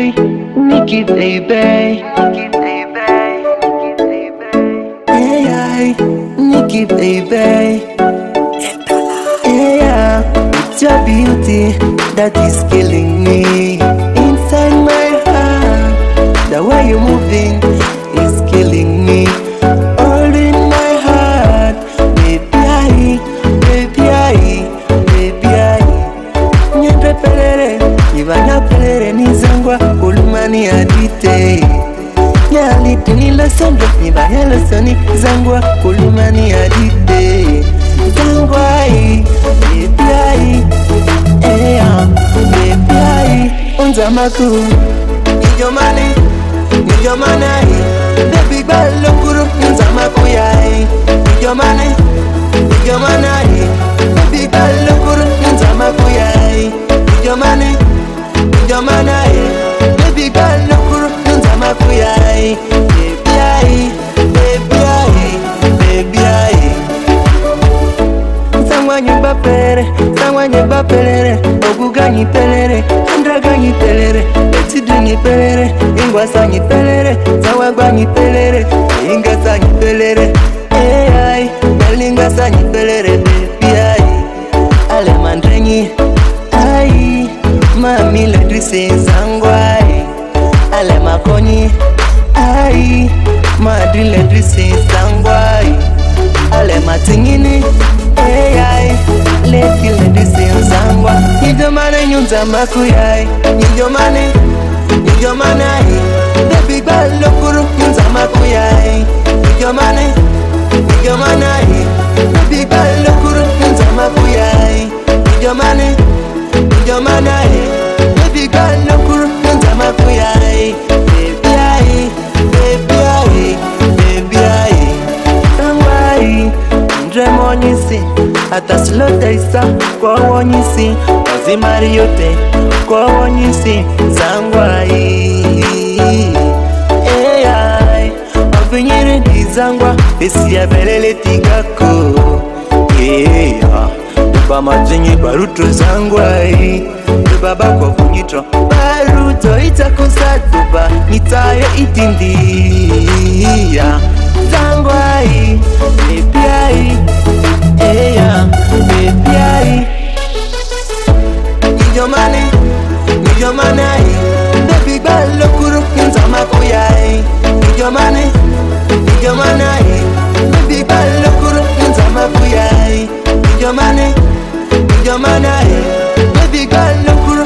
baby, Nikki baby, yeah, Nikki baby, yeah, it's your beauty that is killing me inside my heart. The way you're moving is killing me all in my heart. Nyende pelere, nibana pelere nizangwa ulumani adite. Nyalite nilosondo, nibanya losoni zangwa ulumani adite. Zangwai, baby, baby, unzamaku. Nijomane, baby balokuru, unzamaku yai. Nijomane, baby balokuru, unzamaku yai. Nijomane, baby balokuru, unzamaku yai. Baby, Sangwa nyeba pelere, oguganyi pelere, andraganyi pelere, etidunyi pelere, ingwasanyi pelere, zawagwanyi pelere, ingasanyi pelere, ai, nalingasanyi pelere, baby ai, ale mandrenyi, ai, mami ledrise zangwai, ale makonyi, ai, madri ledrise zangwai, ale matingini, ai, leti ledrise zangwa. Nijomane nyunza makuyai, nijomane ai, baby balokuru nyunza makuyai. Nijomane ai, baby balokuru nyunza makuyai. Nijomane ai, baby balokuru nyunza makuyai. Baby ai, sangwai, ndremonyisi. Hata slote isa kwa wonyisi, wazimari yote kwa wonyisi zangwai. Ai, wavinyiri di zangwa, isi ya belele tigako. Duba majinyi baruto zangwai. Duba bakwa vunjitro baruto itakusa duba, nitaye itindi. Zangwai, baby ai, baby ai. Nijomane ai, baby balokuru nyunza makuyai. Nijomane ai, baby balokuru nyunza makuyai. Nijomane ai, baby balokuru